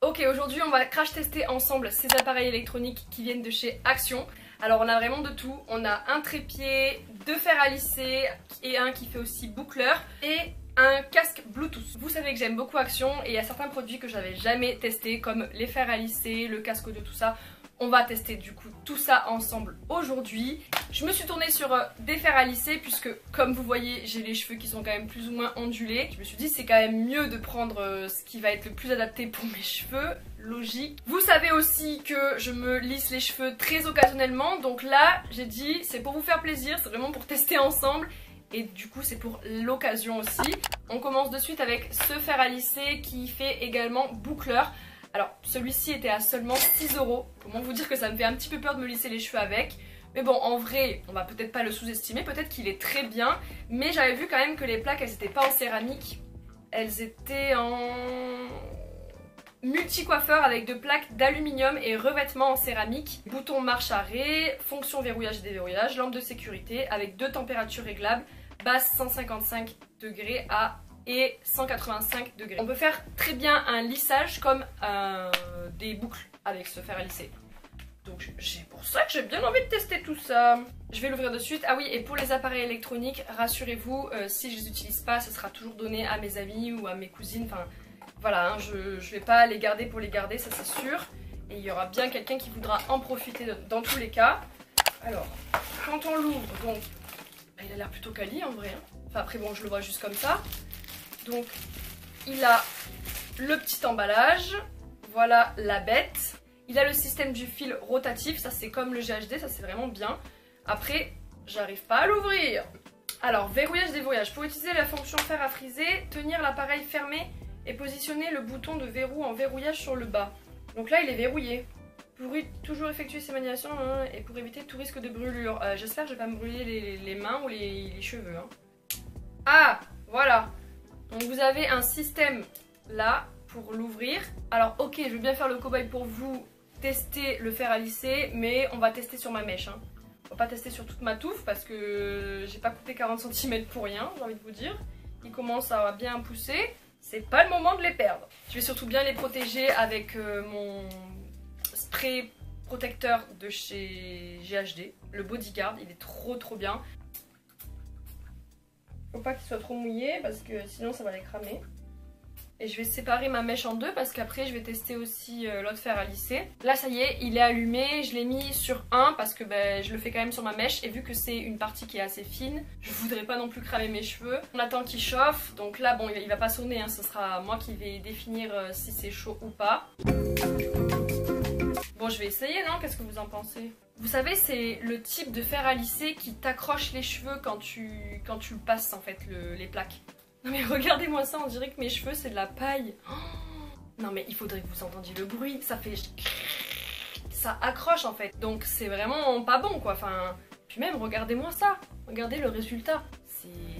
Ok, aujourd'hui on va crash tester ensemble ces appareils électroniques qui viennent de chez Action. Alors on a vraiment de tout, on a un trépied, deux fers à lisser et un qui fait aussi boucleur et un casque Bluetooth. Vous savez que j'aime beaucoup Action et il y a certains produits que j'avais jamais testés comme les fers à lisser, le casque audio, tout ça. On va tester du coup tout ça ensemble aujourd'hui. Je me suis tournée sur des fers à lisser puisque comme vous voyez j'ai les cheveux qui sont quand même plus ou moins ondulés. Je me suis dit c'est quand même mieux de prendre ce qui va être le plus adapté pour mes cheveux, logique. Vous savez aussi que je me lisse les cheveux très occasionnellement, donc là j'ai dit c'est pour vous faire plaisir, c'est vraiment pour tester ensemble. Et du coup c'est pour l'occasion aussi. On commence de suite avec ce fer à lisser qui fait également boucleur. Alors celui-ci était à seulement 6 €. Comment vous dire que ça me fait un petit peu peur de me lisser les cheveux avec. Mais bon, en vrai, on va peut-être pas le sous-estimer, peut-être qu'il est très bien. Mais j'avais vu quand même que les plaques, elles étaient pas en céramique. Elles étaient en multi-coiffeur avec deux plaques d'aluminium et revêtement en céramique. Bouton marche-arrêt, fonction verrouillage et déverrouillage, lampe de sécurité avec deux températures réglables, basse 155 degrés à et 185 degrés. On peut faire très bien un lissage comme des boucles avec ce fer à lisser. Donc c'est pour ça que j'ai bien envie de tester tout ça. Je vais l'ouvrir de suite. Ah oui, et pour les appareils électroniques, rassurez-vous, si je les utilise pas, ce sera toujours donné à mes amis ou à mes cousines. Enfin voilà, hein, je vais pas les garder pour les garder, ça c'est sûr. Et il y aura bien quelqu'un qui voudra en profiter dans tous les cas. Alors, quand on l'ouvre, donc, il a l'air plutôt quali en vrai. Hein. Enfin après bon, je le vois juste comme ça. Donc il a le petit emballage, voilà la bête. Il a le système du fil rotatif, ça c'est comme le GHD, ça c'est vraiment bien. Après, j'arrive pas à l'ouvrir. Alors, verrouillage, déverrouillage. Pour utiliser la fonction fer à friser, tenir l'appareil fermé et positionner le bouton de verrou en verrouillage sur le bas. Donc là, il est verrouillé. Pour toujours effectuer ces manipulations hein, et pour éviter tout risque de brûlure. J'espère que je vais pas me brûler les mains ou les cheveux. Hein. Ah, voilà. Donc vous avez un système là pour l'ouvrir. Alors ok, je vais bien faire le cobaye pour vous tester le fer à lisser, mais on va tester sur ma mèche. Hein. On va pas tester sur toute ma touffe parce que j'ai pas coupé 40 cm pour rien, j'ai envie de vous dire. Ils commencent à bien pousser, c'est pas le moment de les perdre. Je vais surtout bien les protéger avec mon spray protecteur de chez GHD, le Bodyguard, il est trop bien. Faut pas qu'il soit trop mouillé parce que sinon ça va les cramer. Et je vais séparer ma mèche en deux parce qu'après je vais tester aussi l'autre fer à lisser. Là ça y est, il est allumé, je l'ai mis sur 1 parce que je le fais quand même sur ma mèche. Et vu que c'est une partie qui est assez fine, je voudrais pas non plus cramer mes cheveux. On attend qu'il chauffe, donc là bon il va pas sonner, hein, ce sera moi qui vais définir si c'est chaud ou pas. Bon je vais essayer non, qu'est-ce que vous en pensez? Vous savez c'est le type de fer à lisser qui t'accroche les cheveux quand tu le passes en fait les plaques. Non mais regardez-moi ça, on dirait que mes cheveux c'est de la paille. Oh non mais il faudrait que vous entendiez le bruit, ça fait... Ça accroche en fait, donc c'est vraiment pas bon quoi. Enfin, puis même regardez-moi ça, regardez le résultat.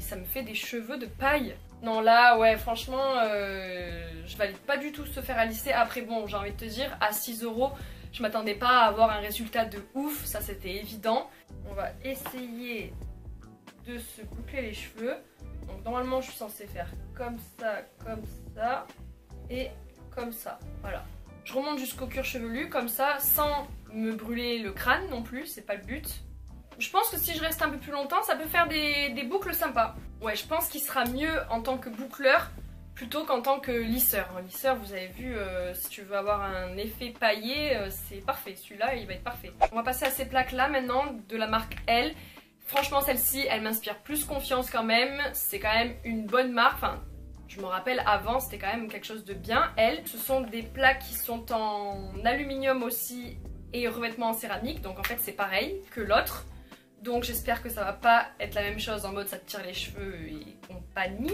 Ça me fait des cheveux de paille. Non là ouais franchement je valide pas du tout ce fer à lisser. Après bon j'ai envie de te dire à 6 €. Je m'attendais pas à avoir un résultat de ouf, ça c'était évident. On va essayer de se boucler les cheveux. Donc normalement je suis censée faire comme ça et comme ça. Voilà. Je remonte jusqu'au cuir chevelu comme ça sans me brûler le crâne non plus, c'est pas le but. Je pense que si je reste un peu plus longtemps ça peut faire des boucles sympas. Ouais je pense qu'il sera mieux en tant que boucleur plutôt qu'en tant que lisseur. Un lisseur, vous avez vu, si tu veux avoir un effet paillé, c'est parfait. Celui-là, il va être parfait. On va passer à ces plaques-là maintenant, de la marque Elle. Franchement, celle-ci, elle m'inspire plus confiance quand même. C'est quand même une bonne marque. Enfin, je me rappelle avant, c'était quand même quelque chose de bien. Elle, ce sont des plaques qui sont en aluminium aussi et revêtement en céramique. Donc en fait, c'est pareil que l'autre. Donc j'espère que ça va pas être la même chose en mode ça te tire les cheveux et compagnie.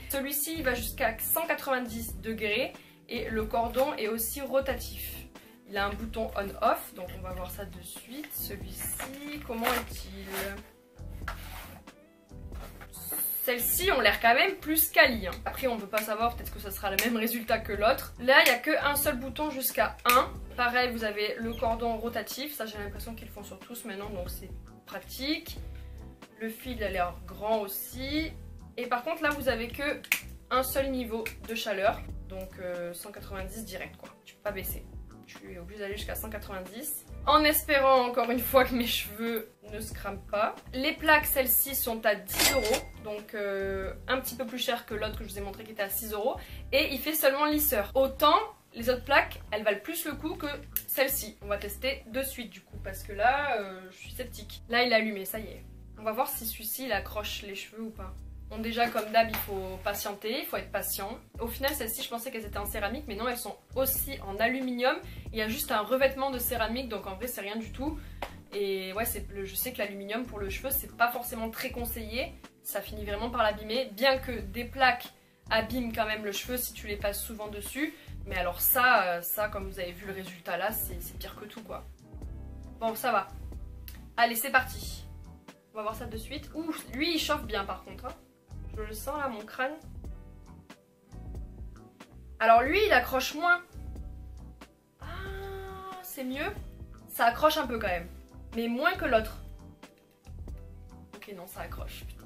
Celui-ci il va jusqu'à 190 degrés et le cordon est aussi rotatif. Il a un bouton on-off, donc on va voir ça de suite. Celui-ci, comment est-il? Celles-ci ont l'air quand même plus quali. Hein. Après on peut pas savoir, peut-être que ça sera le même résultat que l'autre. Là il n'y a qu'un seul bouton jusqu'à 1. Pareil vous avez le cordon rotatif, ça j'ai l'impression qu'ils le font sur tous maintenant donc c'est pratique. Le fil a l'air grand aussi. Et par contre là vous avez que un seul niveau de chaleur. Donc 190 direct quoi. Tu pas baisser. Je suis obligée d'aller jusqu'à 190. En espérant encore une fois que mes cheveux ne se crament pas. Les plaques, celles-ci sont à 10 €. Donc un petit peu plus cher que l'autre que je vous ai montré qui était à 6 €. Et il fait seulement lisseur. Autant les autres plaques, elles valent plus le coup que celle-ci. On va tester de suite du coup. Parce que là, je suis sceptique. Là, il est allumé, ça y est. On va voir si celui-ci, il accroche les cheveux ou pas. Bon, déjà, comme d'hab, il faut patienter, il faut être patient. Au final, celles-ci, je pensais qu'elles étaient en céramique, mais non, elles sont aussi en aluminium. Il y a juste un revêtement de céramique, donc en vrai, c'est rien du tout. Et ouais, je sais que l'aluminium pour le cheveu, c'est pas forcément très conseillé. Ça finit vraiment par l'abîmer, bien que des plaques abîment quand même le cheveu si tu les passes souvent dessus. Mais alors ça, comme vous avez vu le résultat là, c'est pire que tout, quoi. Bon, ça va. Allez, c'est parti. On va voir ça de suite. Ouh, lui, il chauffe bien par contre, hein. Je le sens là, mon crâne. Alors lui, il accroche moins. Ah, c'est mieux. Ça accroche un peu quand même. Mais moins que l'autre. Ok, non, ça accroche. Putain.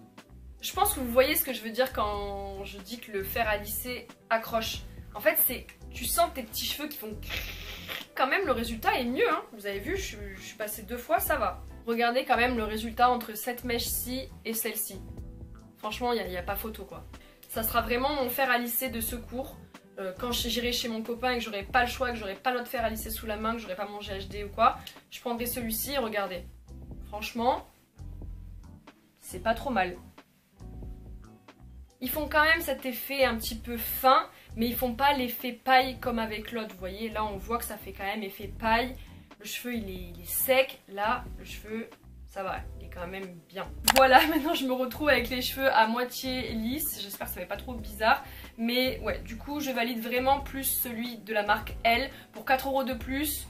Je pense que vous voyez ce que je veux dire quand je dis que le fer à lisser accroche. En fait, c'est... Tu sens tes petits cheveux qui font... Quand même, le résultat est mieux, hein. Vous avez vu, je suis passée 2 fois, ça va. Regardez quand même le résultat entre cette mèche-ci et celle-ci. Franchement, il n'y a pas photo, quoi. Ça sera vraiment mon fer à lisser de secours. Quand j'irai chez mon copain et que j'aurai pas le choix, que j'aurai pas l'autre fer à lisser sous la main, que j'aurai pas mon GHD ou quoi, je prendrai celui-ci et regardez. Franchement, c'est pas trop mal. Ils font quand même cet effet un petit peu fin, mais ils font pas l'effet paille comme avec l'autre. Vous voyez, là on voit que ça fait quand même effet paille. Le cheveu il est sec, là le cheveu... Ça va, il est quand même bien. Voilà, maintenant je me retrouve avec les cheveux à moitié lisses. J'espère que ça va pas trop bizarre. Mais ouais, du coup, je valide vraiment plus celui de la marque L. Pour 4 € de plus,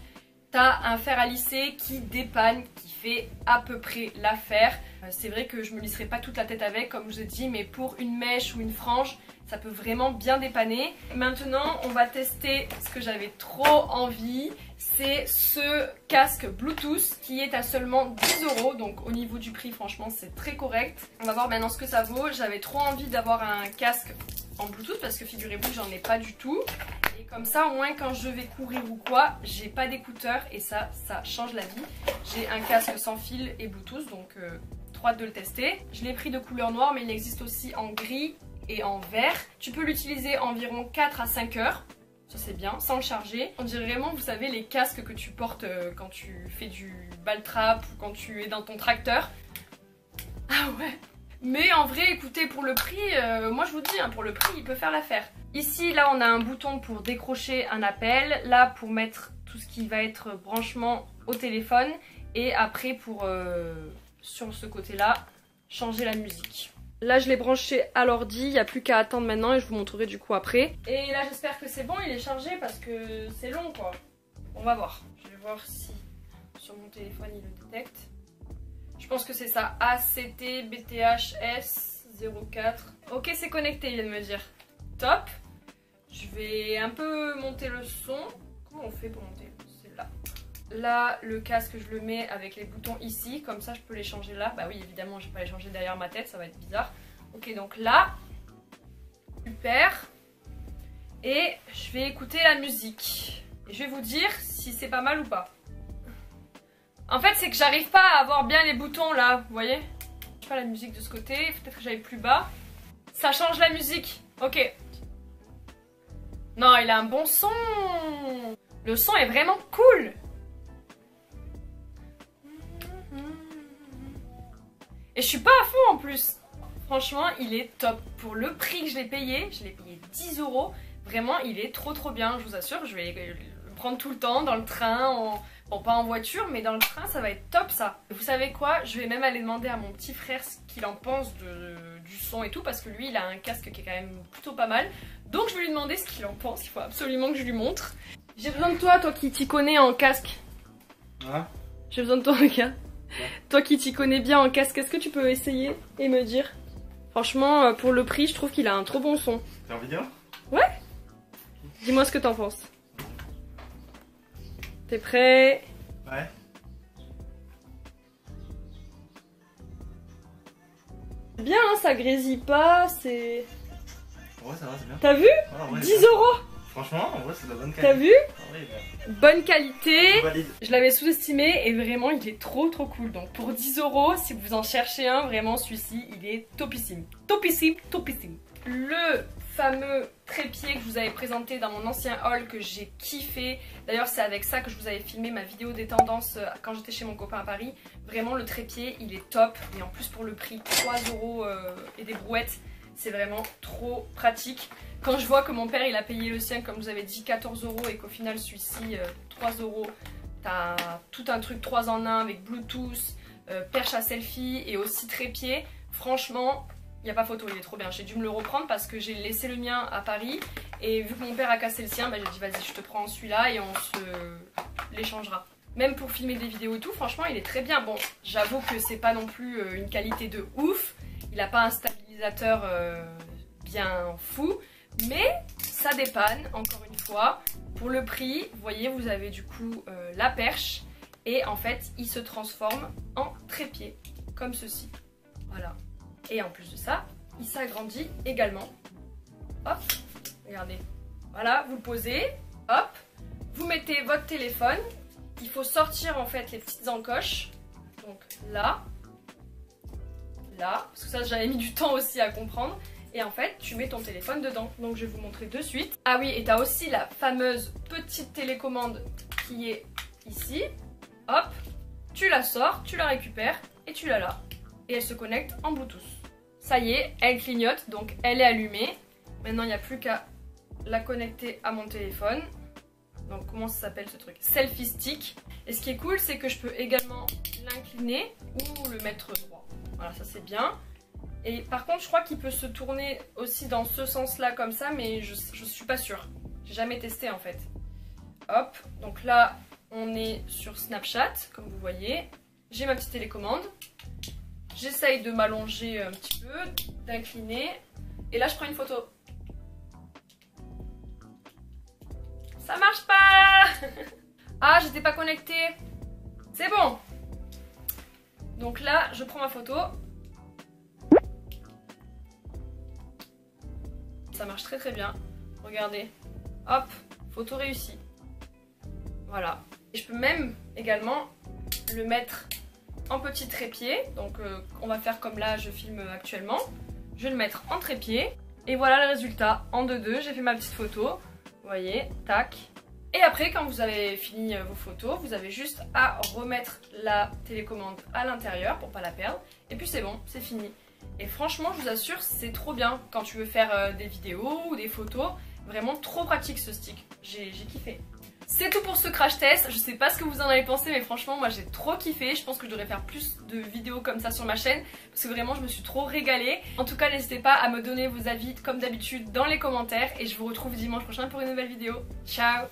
t'as un fer à lisser qui dépanne, qui fait à peu près l'affaire. C'est vrai que je me lisserai pas toute la tête avec, comme je vous ai dit, mais pour une mèche ou une frange, ça peut vraiment bien dépanner. Maintenant, on va tester ce que j'avais trop envie. C'est ce casque Bluetooth qui est à seulement 10 €. Donc au niveau du prix, franchement, c'est très correct. On va voir maintenant ce que ça vaut. J'avais trop envie d'avoir un casque en Bluetooth parce que figurez-vous que j'en ai pas du tout. Et comme ça, au moins quand je vais courir ou quoi, j'ai pas d'écouteurs et ça change la vie. J'ai un casque sans fil et Bluetooth, donc trop hâte de le tester. Je l'ai pris de couleur noire, mais il existe aussi en gris et en vert. Tu peux l'utiliser environ 4 à 5 heures. Ça c'est bien, sans le charger. On dirait vraiment, vous savez, les casques que tu portes quand tu fais du ball trap ou quand tu es dans ton tracteur. Ah ouais. Mais en vrai, écoutez, pour le prix, moi je vous dis, hein, pour le prix, il peut faire l'affaire. Ici, là, on a un bouton pour décrocher un appel. Là, pour mettre tout ce qui va être branchement au téléphone. Et après, pour, sur ce côté-là, changer la musique. Là, je l'ai branché à l'ordi, il n'y a plus qu'à attendre maintenant et je vous montrerai du coup après. Et là, j'espère que c'est bon, il est chargé parce que c'est long, quoi. On va voir. Je vais voir si sur mon téléphone, il le détecte. Je pense que c'est ça, ACT BTHS 04. Ok, c'est connecté, il vient de me dire. Top. Je vais un peu monter le son. Comment on fait pour monter? C'est là. Là, le casque, je le mets avec les boutons ici. Comme ça, je peux les changer là. Bah oui, évidemment, je vais pas les changer derrière ma tête. Ça va être bizarre. Ok, donc là. Super. Et je vais écouter la musique. Et je vais vous dire si c'est pas mal ou pas. En fait, c'est que j'arrive pas à avoir bien les boutons là. Vous voyez? Je sais pas la musique de ce côté. Peut-être que j'aille plus bas. Ça change la musique. Ok. Non, il a un bon son. Le son est vraiment cool. Et je suis pas à fond en plus. Franchement, il est top. Pour le prix que je l'ai payé 10 €. Vraiment, il est trop bien, je vous assure. Je vais le prendre tout le temps, dans le train, bon pas en voiture, mais dans le train, ça va être top ça. Vous savez quoi? Je vais même aller demander à mon petit frère ce qu'il en pense du son et tout, parce que lui, il a un casque qui est quand même plutôt pas mal. Donc je vais lui demander ce qu'il en pense, il faut absolument que je lui montre. J'ai besoin de toi qui t'y connais en casque. Hein? J'ai besoin de toi, regarde. Toi qui t'y connais bien en casque, est-ce que tu peux essayer et me dire? Franchement, pour le prix, je trouve qu'il a un trop bon son. T'es en vidéo? Ouais. Dis-moi ce que t'en penses. T'es prêt? Ouais. Bien, hein, ça grésille pas, c'est... Ouais, ça va, c'est bien. T'as vu? Ouais, 10 €. Franchement, en vrai, c'est de la bonne qualité. T'as vu? En vrai, Bonne qualité. valide. Je l'avais sous-estimé et vraiment il est trop cool. Donc pour 10 €, si vous en cherchez un, vraiment celui-ci il est topissime. Topissime, topissime. Le fameux trépied que je vous avais présenté dans mon ancien haul que j'ai kiffé. D'ailleurs c'est avec ça que je vous avais filmé ma vidéo des tendances quand j'étais chez mon copain à Paris. Vraiment le trépied il est top et en plus pour le prix 3 € et des brouettes, c'est vraiment trop pratique. Quand je vois que mon père il a payé le sien comme je vous avais dit 14 € et qu'au final celui-ci 3 €, t'as tout un truc 3 en 1 avec Bluetooth, perche à selfie et aussi trépied. Franchement, il n'y a pas photo, il est trop bien. J'ai dû me le reprendre parce que j'ai laissé le mien à Paris et vu que mon père a cassé le sien, bah, j'ai dit vas-y je te prends celui-là et on se l'échangera. Même pour filmer des vidéos et tout, franchement il est très bien. Bon, j'avoue que c'est pas non plus une qualité de ouf, il n'a pas un stabilisateur bien fou. Mais ça dépanne, encore une fois. Pour le prix, vous voyez, vous avez du coup la perche. Et en fait, il se transforme en trépied, comme ceci. Voilà. Et en plus de ça, il s'agrandit également. Hop, regardez. Voilà, vous le posez. Hop, vous mettez votre téléphone. Il faut sortir en fait les petites encoches. Donc là. Là, parce que ça j'avais mis du temps aussi à comprendre. Et en fait, tu mets ton téléphone dedans. Donc je vais vous montrer de suite. Ah oui, et tu as aussi la fameuse petite télécommande qui est ici. Hop, tu la sors, tu la récupères et tu l'as là. Et elle se connecte en Bluetooth. Ça y est, elle clignote, donc elle est allumée. Maintenant, il n'y a plus qu'à la connecter à mon téléphone. Donc comment ça s'appelle ce truc? Selfie stick. Et ce qui est cool, c'est que je peux également l'incliner ou le mettre droit. Voilà, ça c'est bien. Et par contre je crois qu'il peut se tourner aussi dans ce sens là comme ça, mais je suis pas sûre, j'ai jamais testé en fait. Hop, donc là on est sur Snapchat comme vous voyez, j'ai ma petite télécommande, j'essaye de m'allonger un petit peu, d'incliner et là je prends une photo. Ça marche pas. Ah, j'étais pas connectée. C'est bon. Donc là je prends ma photo. Ça marche très bien. Regardez. Hop, photo réussie. Voilà. Et je peux même également le mettre en petit trépied. Donc on va faire comme là je filme actuellement. Je vais le mettre en trépied. Et voilà le résultat. En 2-2, j'ai fait ma petite photo. Vous voyez, tac. Et après, quand vous avez fini vos photos, vous avez juste à remettre la télécommande à l'intérieur pour pas la perdre. Et puis c'est bon, c'est fini. Et franchement, je vous assure, c'est trop bien quand tu veux faire des vidéos ou des photos. Vraiment trop pratique ce stick. J'ai kiffé. C'est tout pour ce crash test. Je sais pas ce que vous en avez pensé, mais franchement, moi j'ai trop kiffé. Je pense que je devrais faire plus de vidéos comme ça sur ma chaîne parce que vraiment, je me suis trop régalée. En tout cas, n'hésitez pas à me donner vos avis comme d'habitude dans les commentaires et je vous retrouve dimanche prochain pour une nouvelle vidéo. Ciao!